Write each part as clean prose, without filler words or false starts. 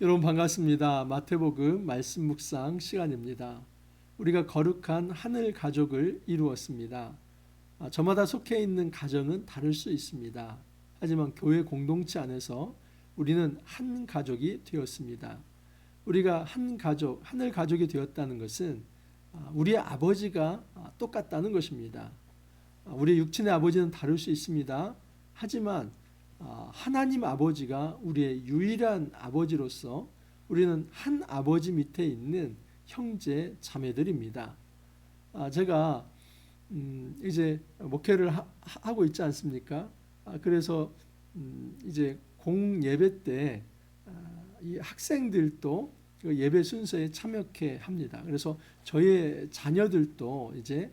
여러분 반갑습니다. 마태복음 말씀 묵상 시간입니다. 우리가 거룩한 하늘 가족을 이루었습니다. 저마다 속해 있는 가정은 다를 수 있습니다. 하지만 교회 공동체 안에서 우리는 한 가족이 되었습니다. 우리가 한 가족, 하늘 가족이 되었다는 것은 우리의 아버지가 똑같다는 것입니다. 우리의 육친의 아버지는 다를 수 있습니다. 하지만 하나님 아버지가 우리의 유일한 아버지로서 우리는 한 아버지 밑에 있는 형제 자매들입니다. 제가 이제 목회를 하고 있지 않습니까? 그래서 이제 공예배 때 이 학생들도 그 예배 순서에 참여케 합니다. 그래서 저의 자녀들도 이제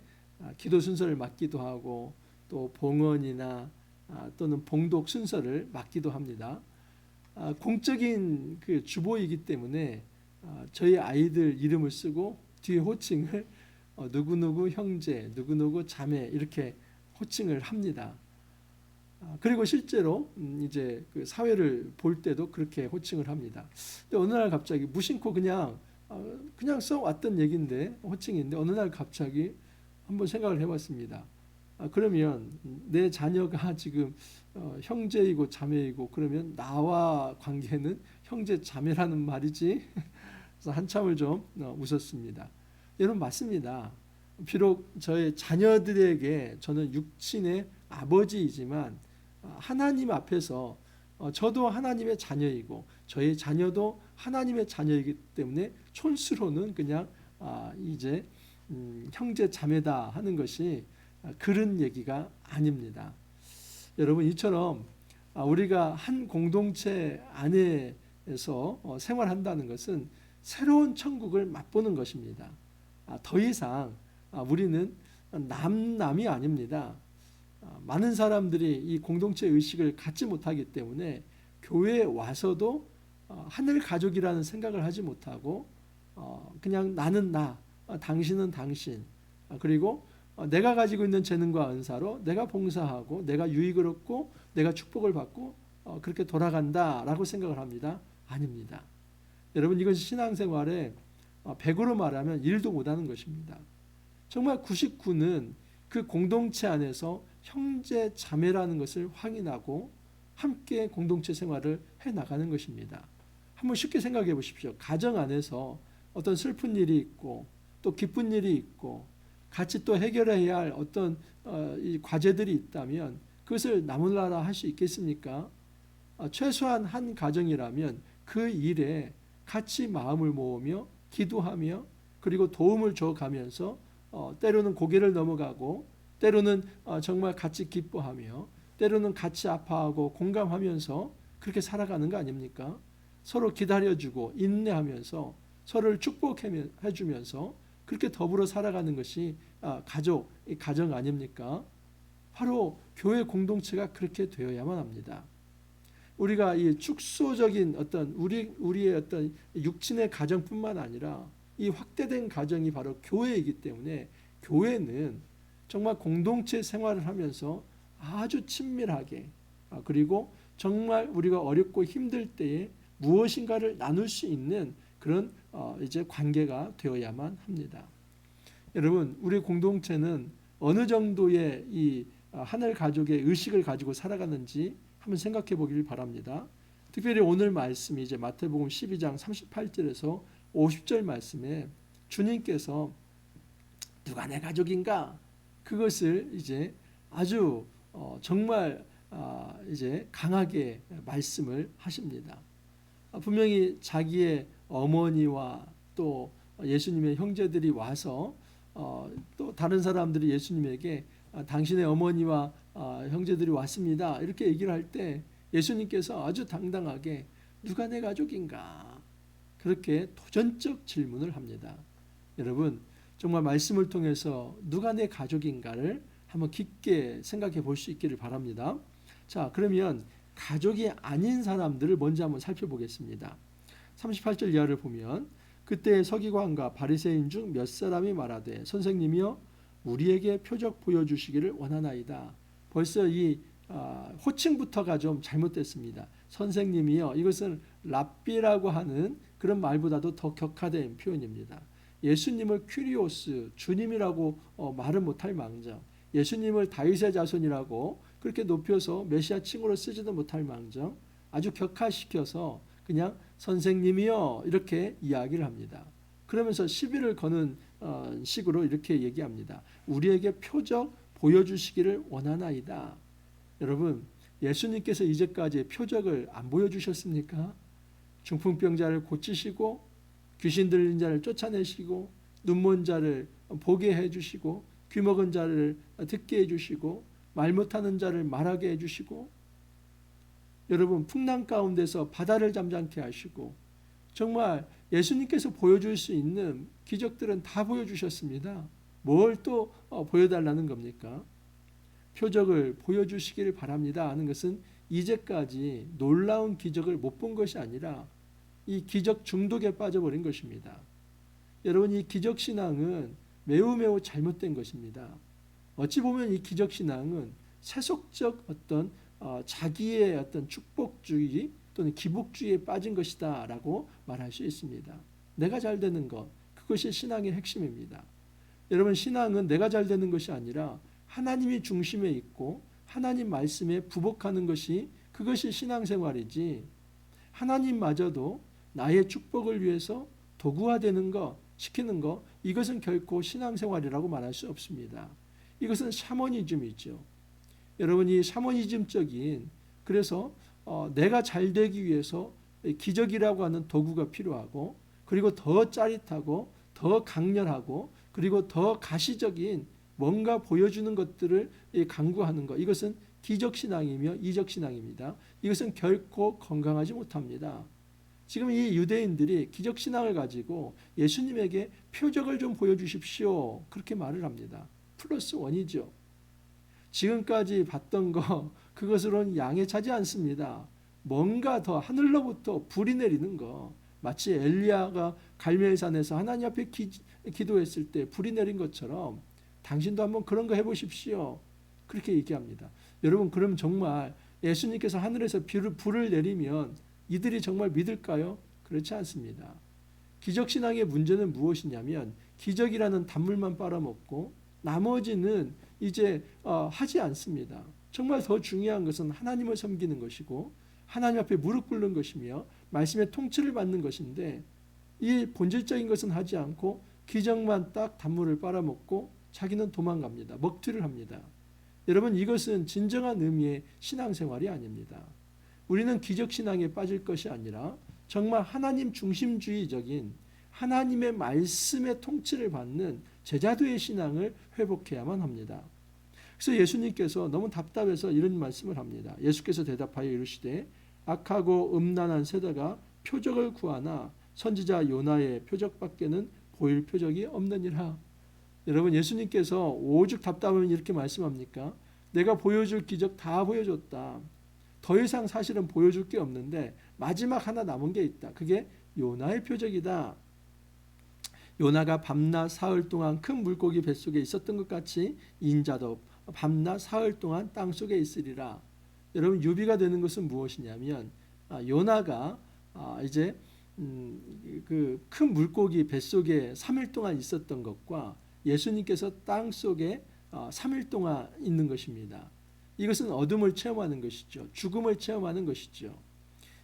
기도 순서를 맡기도 하고 또 봉헌이나 또는 봉독 순서를 맡기도 합니다. 공적인 그 주보이기 때문에 저희 아이들 이름을 쓰고 뒤에 호칭을 누구누구 형제, 누구누구 자매 이렇게 호칭을 합니다. 그리고 실제로 이제 그 사회를 볼 때도 그렇게 호칭을 합니다. 근데 어느 날 갑자기 무심코 그냥 써왔던 얘기인데 호칭인데 어느 날 갑자기 한번 생각을 해봤습니다. 그러면 내 자녀가 지금 형제이고 자매이고 그러면 나와 관계는 형제 자매라는 말이지. 그래서 한참을 좀 웃었습니다. 여러분 맞습니다. 비록 저의 자녀들에게 저는 육친의 아버지이지만 하나님 앞에서 저도 하나님의 자녀이고 저의 자녀도 하나님의 자녀이기 때문에 촌수로는 그냥 이제 형제 자매다 하는 것이 그런 얘기가 아닙니다. 여러분 이처럼 우리가 한 공동체 안에서 생활한다는 것은 새로운 천국을 맛보는 것입니다. 더 이상 우리는 남남이 아닙니다. 많은 사람들이 이 공동체 의식을 갖지 못하기 때문에 교회에 와서도 하늘 가족이라는 생각을 하지 못하고 그냥 나는 나, 당신은 당신, 그리고 내가 가지고 있는 재능과 은사로 내가 봉사하고 내가 유익을 얻고 내가 축복을 받고 그렇게 돌아간다라고 생각을 합니다. 아닙니다. 여러분 이것이 신앙생활에 100으로 말하면 1도 못하는 것입니다. 정말 99는 그 공동체 안에서 형제 자매라는 것을 확인하고 함께 공동체 생활을 해나가는 것입니다. 한번 쉽게 생각해 보십시오. 가정 안에서 어떤 슬픈 일이 있고 또 기쁜 일이 있고 같이 또 해결해야 할 어떤 이 과제들이 있다면 그것을 나몰라라 할 수 있겠습니까? 최소한 한 가정이라면 그 일에 같이 마음을 모으며 기도하며 그리고 도움을 줘가면서 때로는 고개를 넘어가고 때로는 정말 같이 기뻐하며 때로는 같이 아파하고 공감하면서 그렇게 살아가는 거 아닙니까? 서로 기다려주고 인내하면서 서로를 축복해주면서 그렇게 더불어 살아가는 것이 가족, 가정 아닙니까? 바로 교회 공동체가 그렇게 되어야만 합니다. 우리가 이 축소적인 어떤 우리의 어떤 육친의 가정뿐만 아니라 이 확대된 가정이 바로 교회이기 때문에 교회는 정말 공동체 생활을 하면서 아주 친밀하게 그리고 정말 우리가 어렵고 힘들 때에 무엇인가를 나눌 수 있는 그런 이제 관계가 되어야만 합니다. 여러분, 우리 공동체는 어느 정도의 이 하늘 가족의 의식을 가지고 살아가는지 한번 생각해 보길 바랍니다. 특별히 오늘 말씀이 이제 마태복음 12장 38절에서 50절 말씀에 주님께서 누가 내 가족인가? 그것을 이제 아주 정말 이제 강하게 말씀을 하십니다. 분명히 자기의 어머니와 또 예수님의 형제들이 와서 또 다른 사람들이 예수님에게 당신의 어머니와 형제들이 왔습니다. 이렇게 얘기를 할 때 예수님께서 아주 당당하게 누가 내 가족인가? 그렇게 도전적 질문을 합니다. 여러분 정말 말씀을 통해서 누가 내 가족인가를 한번 깊게 생각해 볼 수 있기를 바랍니다. 자, 그러면 가족이 아닌 사람들을 먼저 한번 살펴보겠습니다. 38절 이하를 보면 그때 서기관과 바리새인 중 몇 사람이 말하되 선생님이여 우리에게 표적 보여주시기를 원하나이다. 벌써 이 호칭부터가 좀 잘못됐습니다. 선생님이요. 이것은 랍비라고 하는 그런 말보다도 더 격화된 표현입니다. 예수님을 큐리오스, 주님이라고 말은 못할 망정, 예수님을 다윗의 자손이라고 그렇게 높여서 메시아 칭호로 쓰지도 못할 망정, 아주 격화시켜서 그냥 선생님이요 이렇게 이야기를 합니다. 그러면서 시비를 거는 식으로 이렇게 얘기합니다. 우리에게 표적 보여주시기를 원하나이다. 여러분, 예수님께서 이제까지 표적을 안 보여주셨습니까? 중풍병자를 고치시고 귀신 들린 자를 쫓아내시고 눈먼 자를 보게 해주시고 귀 먹은 자를 듣게 해주시고 말 못하는 자를 말하게 해주시고 여러분 풍랑 가운데서 바다를 잠잠케 하시고 정말 예수님께서 보여줄 수 있는 기적들은 다 보여주셨습니다. 뭘 또 보여달라는 겁니까? 표적을 보여주시기를 바랍니다 하는 것은 이제까지 놀라운 기적을 못 본 것이 아니라 이 기적 중독에 빠져버린 것입니다. 여러분 이 기적신앙은 매우 잘못된 것입니다. 어찌 보면 이 기적신앙은 세속적 어떤 자기의 어떤 축복주의 또는 기복주의에 빠진 것이다 라고 말할 수 있습니다. 내가 잘 되는 것, 그것이 신앙의 핵심입니다. 여러분 신앙은 내가 잘 되는 것이 아니라 하나님이 중심에 있고 하나님 말씀에 부복하는 것이 그것이 신앙생활이지 하나님마저도 나의 축복을 위해서 도구화되는 것, 시키는 것 이것은 결코 신앙생활이라고 말할 수 없습니다. 이것은 샤머니즘이죠. 여러분 이 샤머니즘적인 그래서 내가 잘 되기 위해서 기적이라고 하는 도구가 필요하고 그리고 더 짜릿하고 더 강렬하고 그리고 더 가시적인 뭔가 보여주는 것들을 강구하는 것 이것은 기적신앙이며 이적신앙입니다. 이것은 결코 건강하지 못합니다. 지금 이 유대인들이 기적신앙을 가지고 예수님에게 표적을 좀 보여주십시오 그렇게 말을 합니다. 플러스 원이죠. 지금까지 봤던 거 그것으로는 양에 차지 않습니다. 뭔가 더 하늘로부터 불이 내리는 거 마치 엘리야가 갈멜산에서 하나님 앞에 기도했을 때 불이 내린 것처럼 당신도 한번 그런 거 해보십시오. 그렇게 얘기합니다. 여러분 그럼 정말 예수님께서 하늘에서 불을 내리면 이들이 정말 믿을까요? 그렇지 않습니다. 기적신앙의 문제는 무엇이냐면 기적이라는 단물만 빨아먹고 나머지는 이제 하지 않습니다. 정말 더 중요한 것은 하나님을 섬기는 것이고 하나님 앞에 무릎 꿇는 것이며 말씀의 통치를 받는 것인데 이 본질적인 것은 하지 않고 기적만 딱 단물을 빨아먹고 자기는 도망갑니다. 먹튀를 합니다. 여러분 이것은 진정한 의미의 신앙생활이 아닙니다. 우리는 기적신앙에 빠질 것이 아니라 정말 하나님 중심주의적인 하나님의 말씀의 통치를 받는 제자도의 신앙을 회복해야만 합니다. 그래서 예수님께서 너무 답답해서 이런 말씀을 합니다. 예수께서 대답하여 이르시되 악하고 음란한 세대가 표적을 구하나 선지자 요나의 표적밖에는 보일 표적이 없느니라. 여러분 예수님께서 오죽 답답하면 이렇게 말씀합니까? 내가 보여줄 기적 다 보여줬다. 더 이상 사실은 보여줄 게 없는데 마지막 하나 남은 게 있다. 그게 요나의 표적이다. 요나가 밤낮 사흘 동안 큰 물고기 뱃속에 있었던 것 같이 인자도 밤낮 사흘 동안 땅속에 있으리라. 여러분 유비가 되는 것은 무엇이냐면 요나가 이제 그 큰 물고기 뱃속에 3일 동안 있었던 것과 예수님께서 땅속에 3일 동안 있는 것입니다. 이것은 어둠을 체험하는 것이죠. 죽음을 체험하는 것이죠.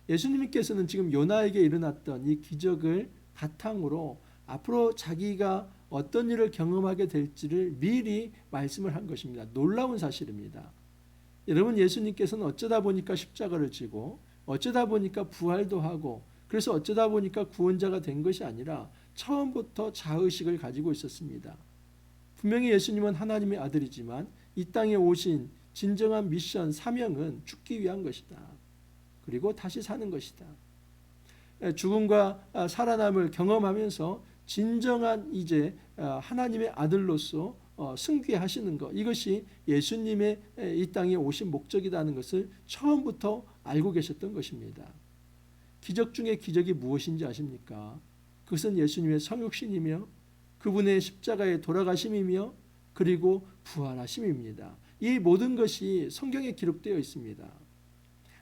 예수님께서는 지금 요나에게 일어났던 이 기적을 바탕으로 앞으로 자기가 어떤 일을 경험하게 될지를 미리 말씀을 한 것입니다. 놀라운 사실입니다. 여러분 예수님께서는 어쩌다 보니까 십자가를 지고 어쩌다 보니까 부활도 하고 그래서 어쩌다 보니까 구원자가 된 것이 아니라 처음부터 자의식을 가지고 있었습니다. 분명히 예수님은 하나님의 아들이지만 이 땅에 오신 진정한 미션, 사명은 죽기 위한 것이다. 그리고 다시 사는 것이다. 죽음과 살아남을 경험하면서 진정한 이제 하나님의 아들로서 승귀하시는 것, 이것이 예수님의 이 땅에 오신 목적이라는 것을 처음부터 알고 계셨던 것입니다. 기적 중에 기적이 무엇인지 아십니까? 그것은 예수님의 성육신이며 그분의 십자가의 돌아가심이며 그리고 부활하심입니다. 이 모든 것이 성경에 기록되어 있습니다.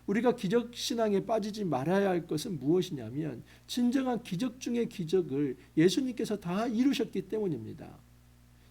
우리가 기적 신앙에 빠지지 말아야 할 것은 무엇이냐면 진정한 기적 중의 기적을 예수님께서 다 이루셨기 때문입니다.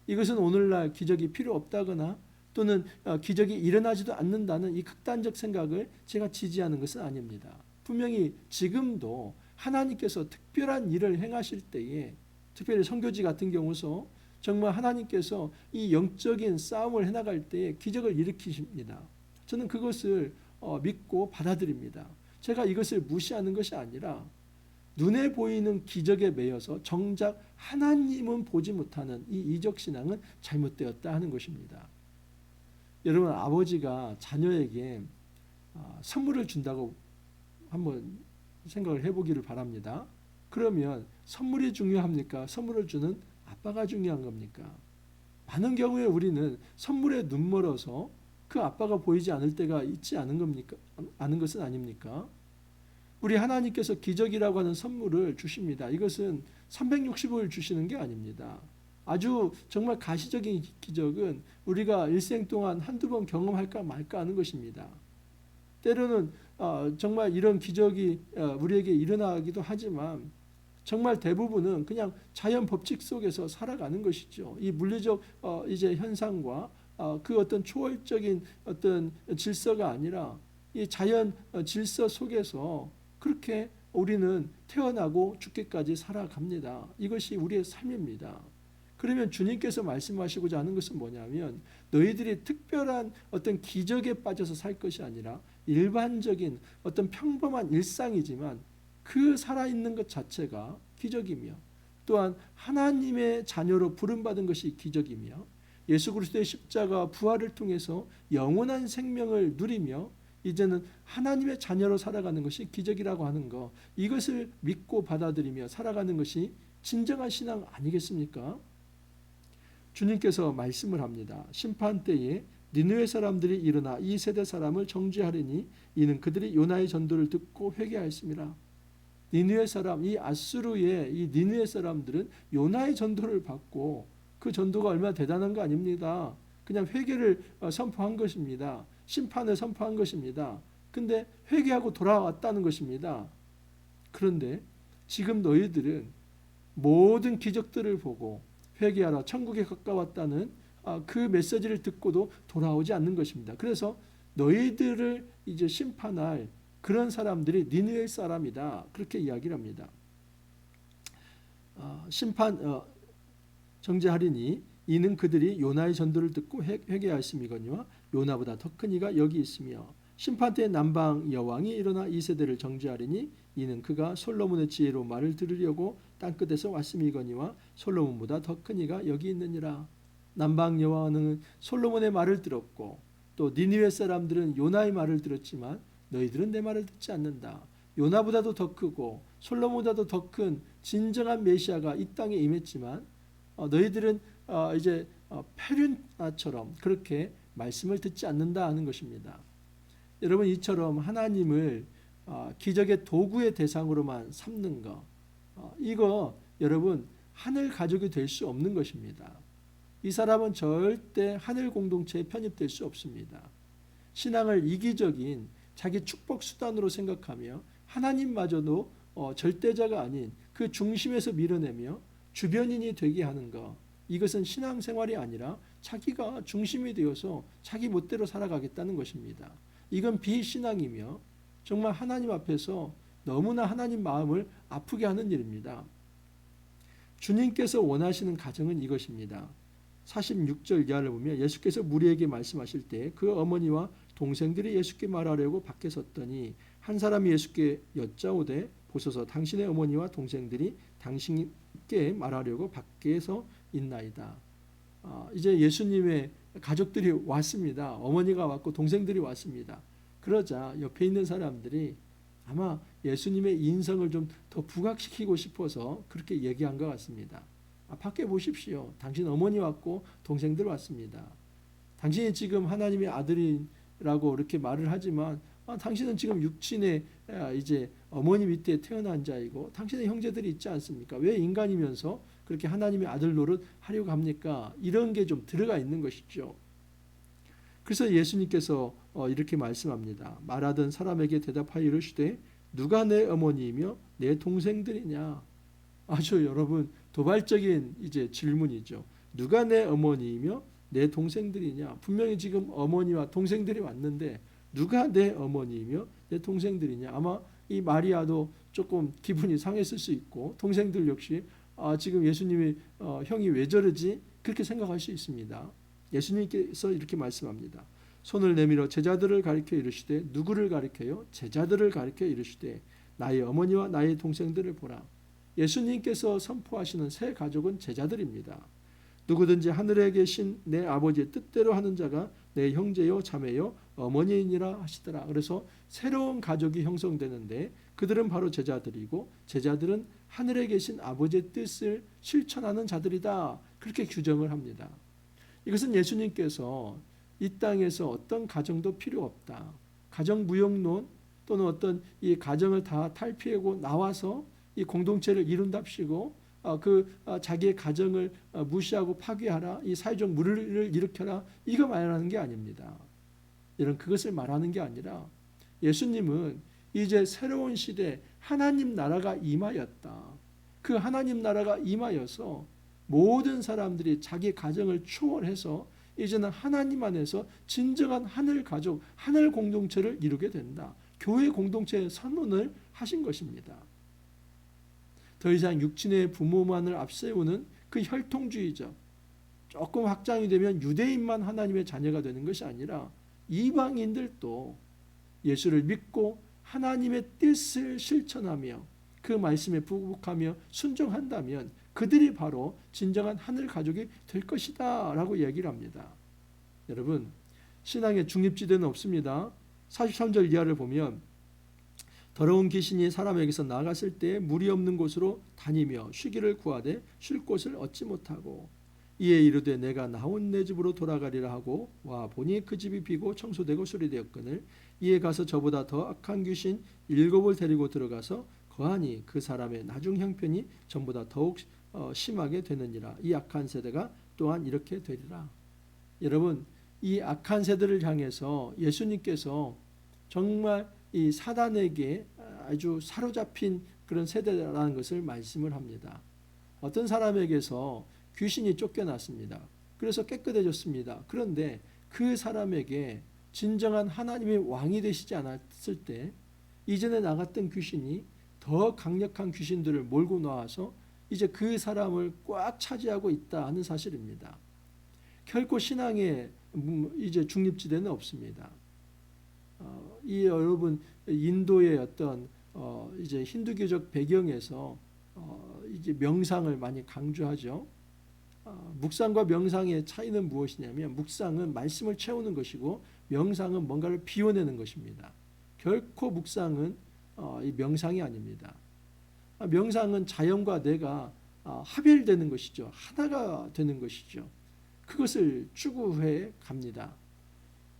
이것은 오늘날 기적이 필요 없다거나 또는 기적이 일어나지도 않는다는 이 극단적 생각을 제가 지지하는 것은 아닙니다. 분명히 지금도 하나님께서 특별한 일을 행하실 때에, 특별히 선교지 같은 경우서 정말 하나님께서 이 영적인 싸움을 해나갈 때에 기적을 일으키십니다. 저는 그것을 믿고 받아들입니다. 제가 이것을 무시하는 것이 아니라 눈에 보이는 기적에 매여서 정작 하나님은 보지 못하는 이 이적 신앙은 잘못되었다 하는 것입니다. 여러분, 아버지가 자녀에게 선물을 준다고 한번 생각을 해보기를 바랍니다. 그러면 선물이 중요합니까? 선물을 주는 아빠가 중요한 겁니까? 많은 경우에 우리는 선물에 눈멀어서 그 아빠가 보이지 않을 때가 있지 않은 겁니까? 아는 것은 아닙니까? 우리 하나님께서 기적이라고 하는 선물을 주십니다. 이것은 365일 주시는 게 아닙니다. 아주 정말 가시적인 기적은 우리가 일생 동안 한두 번 경험할까 말까 하는 것입니다. 때로는 정말 이런 기적이 우리에게 일어나기도 하지만 정말 대부분은 그냥 자연 법칙 속에서 살아가는 것이죠. 이 물리적 이제 현상과 그 어떤 초월적인 어떤 질서가 아니라 이 자연 질서 속에서 그렇게 우리는 태어나고 죽기까지 살아갑니다. 이것이 우리의 삶입니다. 그러면 주님께서 말씀하시고자 하는 것은 뭐냐면 너희들이 특별한 어떤 기적에 빠져서 살 것이 아니라 일반적인 어떤 평범한 일상이지만 그 살아있는 것 자체가 기적이며 또한 하나님의 자녀로 부름받은 것이 기적이며 예수 그리스도의 십자가 부활을 통해서 영원한 생명을 누리며 이제는 하나님의 자녀로 살아가는 것이 기적이라고 하는 것, 이것을 믿고 받아들이며 살아가는 것이 진정한 신앙 아니겠습니까? 주님께서 말씀을 합니다. 심판 때에 니느웨 사람들이 일어나 이 세대 사람을 정죄하리니 이는 그들이 요나의 전도를 듣고 회개하였습니다. 니느웨 사람, 이 아수르의 이 니느웨 사람들은 요나의 전도를 받고 그 전도가 얼마나 대단한 거 아닙니다. 그냥 회개를 선포한 것입니다. 심판을 선포한 것입니다. 근데 회개하고 돌아왔다는 것입니다. 그런데 지금 너희들은 모든 기적들을 보고 회개하라 천국에 가까웠다는 그 메시지를 듣고도 돌아오지 않는 것입니다. 그래서 너희들을 이제 심판할 그런 사람들이 니느웨 사람이다. 그렇게 이야기를 합니다. 심판 정죄하리니 이는 그들이 요나의 전도를 듣고 회개하였음이거니와 요나보다 더 큰 이가 여기 있으며 심판 때 남방 여왕이 일어나 이 세대를 정죄하리니 이는 그가 솔로몬의 지혜로 말을 들으려고 땅끝에서 왔음이거니와 솔로몬보다 더 큰 이가 여기 있느니라. 남방 여왕은 솔로몬의 말을 들었고 또 니느웨 사람들은 요나의 말을 들었지만 너희들은 내 말을 듣지 않는다. 요나보다도 더 크고 솔로몬보다도 더 큰 진정한 메시아가 이 땅에 임했지만 너희들은 이제 페륜나처럼 그렇게 말씀을 듣지 않는다 하는 것입니다. 여러분, 이처럼 하나님을 기적의 도구의 대상으로만 삼는 것, 이거 여러분 하늘 가족이 될 수 없는 것입니다. 이 사람은 절대 하늘 공동체에 편입될 수 없습니다. 신앙을 이기적인 자기 축복 수단으로 생각하며 하나님마저도 절대자가 아닌 그 중심에서 밀어내며 주변인이 되게 하는 것, 이것은 신앙생활이 아니라 자기가 중심이 되어서 자기 멋대로 살아가겠다는 것입니다. 이건 비신앙이며 정말 하나님 앞에서 너무나 하나님 마음을 아프게 하는 일입니다. 주님께서 원하시는 가정은 이것입니다. 46절 이하를 보면 예수께서 무리에게 말씀하실 때 그 어머니와 동생들이 예수께 말하려고 밖에 섰더니 한 사람이 예수께 여짜오되 보소서 당신의 어머니와 동생들이 당신께 말하려고 밖에서 있나이다. 이제 예수님의 가족들이 왔습니다. 어머니가 왔고 동생들이 왔습니다. 그러자 옆에 있는 사람들이 아마 예수님의 인성을 좀 더 부각시키고 싶어서 그렇게 얘기한 것 같습니다. 밖에 보십시오. 당신 어머니 왔고 동생들 왔습니다. 당신이 지금 하나님의 아들이라고 이렇게 말을 하지만 당신은 지금 육친의 이제 어머니 밑에 태어난 자이고 당신의 형제들이 있지 않습니까? 왜 인간이면서 그렇게 하나님의 아들 노릇 하려고 합니까? 이런 게 좀 들어가 있는 것이죠. 그래서 예수님께서 이렇게 말씀합니다. 말하던 사람에게 대답하여 이르시되 누가 내 어머니이며 내 동생들이냐. 아주 여러분 도발적인 이제 질문이죠. 누가 내 어머니이며 내 동생들이냐. 분명히 지금 어머니와 동생들이 왔는데 누가 내 어머니이며 내 동생들이냐. 아마 이 마리아도 조금 기분이 상했을 수 있고 동생들 역시 지금 예수님이 형이 왜 저러지? 그렇게 생각할 수 있습니다. 예수님께서 이렇게 말씀합니다. 손을 내밀어 제자들을 가리켜 이르시되 누구를 가리켜요? 제자들을 가리켜 이르시되 나의 어머니와 나의 동생들을 보라. 예수님께서 선포하시는 새 가족은 제자들입니다. 누구든지 하늘에 계신 내 아버지의 뜻대로 하는 자가 내 형제요 자매요 어머니이니라 하시더라. 그래서 새로운 가족이 형성되는데 그들은 바로 제자들이고 제자들은 하늘에 계신 아버지의 뜻을 실천하는 자들이다. 그렇게 규정을 합니다. 이것은 예수님께서 이 땅에서 어떤 가정도 필요 없다. 가정 무용론 또는 어떤 이 가정을 다 탈피하고 나와서 이 공동체를 이룬답시고 자기의 가정을 무시하고 파괴하라. 이 사회적 물을 일으켜라. 이거 말하는 게 아닙니다. 이런 그것을 말하는 게 아니라 예수님은 이제 새로운 시대 하나님 나라가 임하였다. 그 하나님 나라가 임하여서 모든 사람들이 자기 가정을 초월해서 이제는 하나님 안에서 진정한 하늘 가족, 하늘 공동체를 이루게 된다. 교회 공동체의 선언을 하신 것입니다. 더 이상 육신의 부모만을 앞세우는 그 혈통주의적, 조금 확장이 되면 유대인만 하나님의 자녀가 되는 것이 아니라 이방인들도 예수를 믿고 하나님의 뜻을 실천하며 그 말씀에 부복하며 순종한다면 그들이 바로 진정한 하늘 가족이 될 것이다 라고 얘기를 합니다. 여러분 신앙의 중립지대는 없습니다. 43절 이하를 보면 더러운 귀신이 사람에게서 나갔을 때 물이 없는 곳으로 다니며 쉬기를 구하되 쉴 곳을 얻지 못하고 이에 이르되 내가 나온 내 집으로 돌아가리라 하고 와 보니 그 집이 비고 청소되고 수리되었거늘 이에 가서 저보다 더 악한 귀신 7을 데리고 들어가서 거하니 그 사람의 나중 형편이 전보다 더욱 심하게 되느니라. 이 악한 세대가 또한 이렇게 되리라. 여러분 이 악한 세대를 향해서 예수님께서 정말 이 사단에게 아주 사로잡힌 그런 세대라는 것을 말씀을 합니다. 어떤 사람에게서 귀신이 쫓겨났습니다. 그래서 깨끗해졌습니다. 그런데 그 사람에게 진정한 하나님의 왕이 되시지 않았을 때 이전에 나갔던 귀신이 더 강력한 귀신들을 몰고 나와서 이제 그 사람을 꽉 차지하고 있다 하는 사실입니다. 결코 신앙에 이제 중립지대는 없습니다. 이 여러분 인도의 어떤 이제 힌두교적 배경에서 이제 명상을 많이 강조하죠. 묵상과 명상의 차이는 무엇이냐면 묵상은 말씀을 채우는 것이고 명상은 뭔가를 비워내는 것입니다. 결코 묵상은 이 명상이 아닙니다. 명상은 자연과 내가 합일되는 것이죠. 하나가 되는 것이죠. 그것을 추구해 갑니다.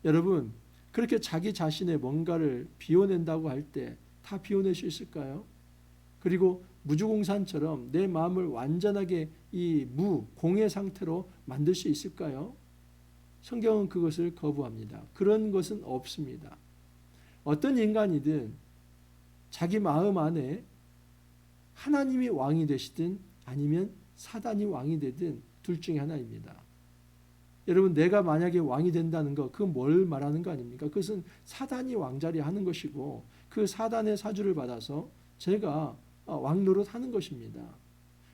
여러분 그렇게 자기 자신의 뭔가를 비워낸다고 할 때 다 비워낼 수 있을까요? 그리고 무주공산처럼 내 마음을 완전하게 이 공의 상태로 만들 수 있을까요? 성경은 그것을 거부합니다. 그런 것은 없습니다. 어떤 인간이든 자기 마음 안에 하나님이 왕이 되시든 아니면 사단이 왕이 되든 둘 중에 하나입니다. 여러분 내가 만약에 왕이 된다는 거 그건 뭘 말하는 거 아닙니까? 그것은 사단이 왕자리 하는 것이고 그 사단의 사주를 받아서 제가 왕 노릇하는 것입니다.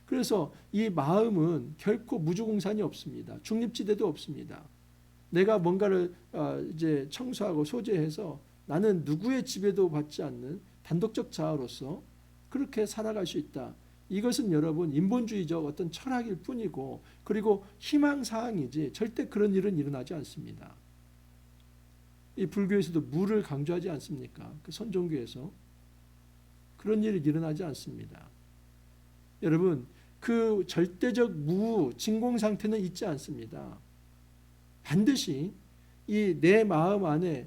그래서 이 마음은 결코 무주공산이 없습니다. 중립지대도 없습니다. 내가 뭔가를 이제 청소하고 소재해서 나는 누구의 지배도 받지 않는 단독적 자아로서 그렇게 살아갈 수 있다. 이것은 여러분 인본주의적 어떤 철학일 뿐이고 그리고 희망사항이지 절대 그런 일은 일어나지 않습니다. 이 불교에서도 무를 강조하지 않습니까? 그 선종교에서 그런 일이 일어나지 않습니다. 여러분 그 절대적 진공 상태는 있지 않습니다. 반드시 이 내 마음 안에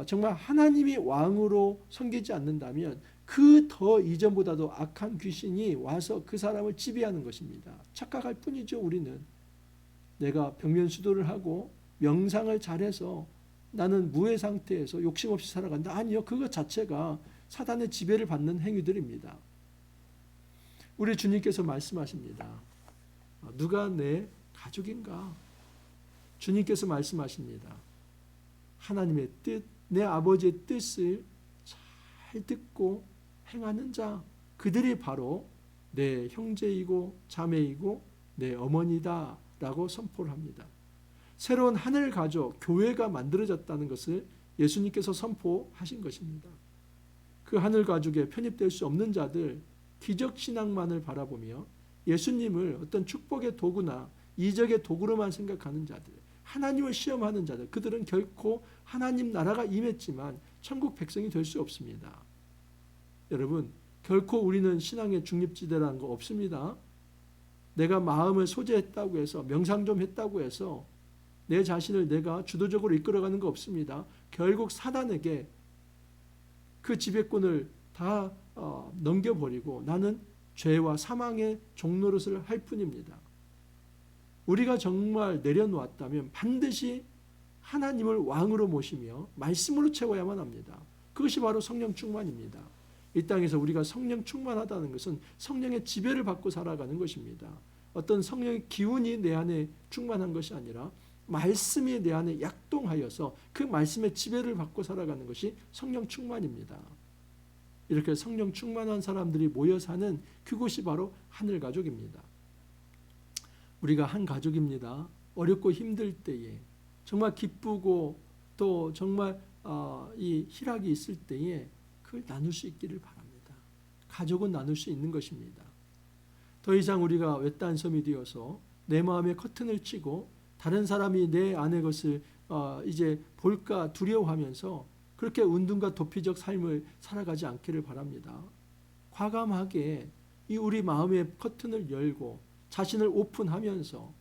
정말 하나님이 왕으로 섬기지 않는다면 그 더 이전보다도 악한 귀신이 와서 그 사람을 지배하는 것입니다. 착각할 뿐이죠. 우리는 내가 병면수도를 하고 명상을 잘해서 나는 무해 상태에서 욕심 없이 살아간다. 아니요. 그것 자체가 사단의 지배를 받는 행위들입니다. 우리 주님께서 말씀하십니다. 누가 내 가족인가? 주님께서 말씀하십니다. 하나님의 뜻, 내 아버지의 뜻을 잘 듣고 행하는 자, 그들이 바로 내 형제이고 자매이고 내 어머니다 라고 선포를 합니다. 새로운 하늘 가족, 교회가 만들어졌다는 것을 예수님께서 선포하신 것입니다. 그 하늘 가족에 편입될 수 없는 자들, 기적신앙만을 바라보며 예수님을 어떤 축복의 도구나 이적의 도구로만 생각하는 자들, 하나님을 시험하는 자들, 그들은 결코 하나님 나라가 임했지만 천국 백성이 될 수 없습니다. 여러분, 결코 우리는 신앙의 중립지대라는 거 없습니다. 내가 마음을 소재했다고 해서, 명상 좀 했다고 해서 내 자신을 내가 주도적으로 이끌어가는 거 없습니다. 결국 사단에게 그 지배권을 다 넘겨버리고 나는 죄와 사망의 종노릇을 할 뿐입니다. 우리가 정말 내려놓았다면 반드시 하나님을 왕으로 모시며 말씀으로 채워야만 합니다. 그것이 바로 성령 충만입니다. 이 땅에서 우리가 성령 충만하다는 것은 성령의 지배를 받고 살아가는 것입니다. 어떤 성령의 기운이 내 안에 충만한 것이 아니라 말씀이 내 안에 약동하여서 그 말씀의 지배를 받고 살아가는 것이 성령 충만입니다. 이렇게 성령 충만한 사람들이 모여 사는 그곳이 바로 하늘 가족입니다. 우리가 한 가족입니다. 어렵고 힘들 때에 정말 기쁘고 또 정말 이 희락이 있을 때에 그걸 나눌 수 있기를 바랍니다. 가족은 나눌 수 있는 것입니다. 더 이상 우리가 외딴 섬이 되어서 내 마음에 커튼을 치고 다른 사람이 내 안의 것을 이제 볼까 두려워하면서 그렇게 운동과 도피적 삶을 살아가지 않기를 바랍니다. 과감하게 이 우리 마음의 커튼을 열고 자신을 오픈하면서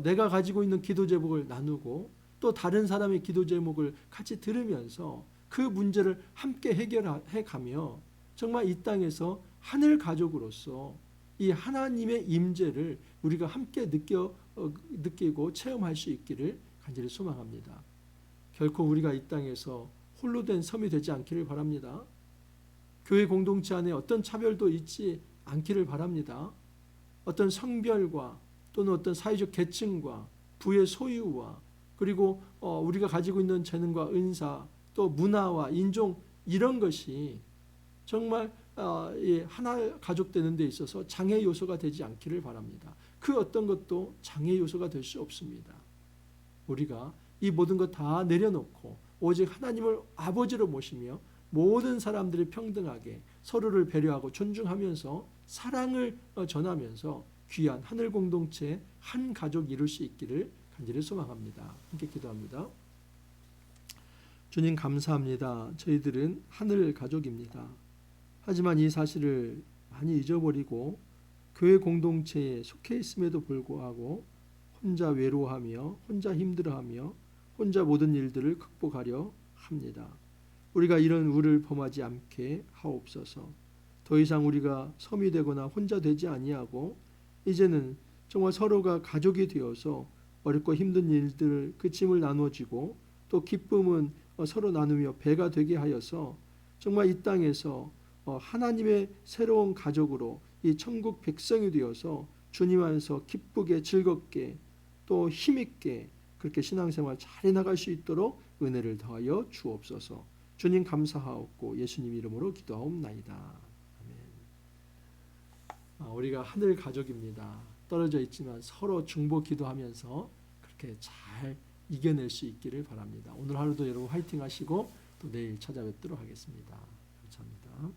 내가 가지고 있는 기도 제목을 나누고 또 다른 사람의 기도 제목을 같이 들으면서 그 문제를 함께 해결해 가며 정말 이 땅에서 하늘 가족으로서 이 하나님의 임재를 우리가 함께 느끼고 체험할 수 있기를 간절히 소망합니다. 결코 우리가 이 땅에서 홀로 된 섬이 되지 않기를 바랍니다. 교회 공동체 안에 어떤 차별도 있지 않기를 바랍니다. 어떤 성별과 또는 어떤 사회적 계층과 부의 소유와 그리고 우리가 가지고 있는 재능과 은사 또 문화와 인종 이런 것이 정말 하나 가족 되는 데 있어서 장애 요소가 되지 않기를 바랍니다. 그 어떤 것도 장애 요소가 될 수 없습니다. 우리가 이 모든 것 다 내려놓고 오직 하나님을 아버지로 모시며 모든 사람들이 평등하게 서로를 배려하고 존중하면서 사랑을 전하면서 귀한 하늘 공동체 한 가족 이룰 수 있기를 간절히 소망합니다. 함께 기도합니다. 주님 감사합니다. 저희들은 하늘 가족입니다. 하지만 이 사실을 많이 잊어버리고 교회 공동체에 속해 있음에도 불구하고 혼자 외로워하며 혼자 힘들어하며 혼자 모든 일들을 극복하려 합니다. 우리가 이런 우를 범하지 않게 하옵소서. 더 이상 우리가 섬이 되거나 혼자 되지 아니하고 이제는 정말 서로가 가족이 되어서 어렵고 힘든 일들 그 짐을 나눠지고 또 기쁨은 서로 나누며 배가 되게 하여서 정말 이 땅에서 하나님의 새로운 가족으로 이 천국 백성이 되어서 주님 안에서 기쁘게 즐겁게 또 힘있게 그렇게 신앙생활 잘 해나갈 수 있도록 은혜를 더하여 주옵소서. 주님 감사하옵고 예수님 이름으로 기도하옵나이다. 아멘. 우리가 하늘 가족입니다. 떨어져 있지만 서로 중보 기도하면서 그렇게 잘 이겨낼 수 있기를 바랍니다. 오늘 하루도 여러분 화이팅 하시고 또 내일 찾아뵙도록 하겠습니다. 감사합니다.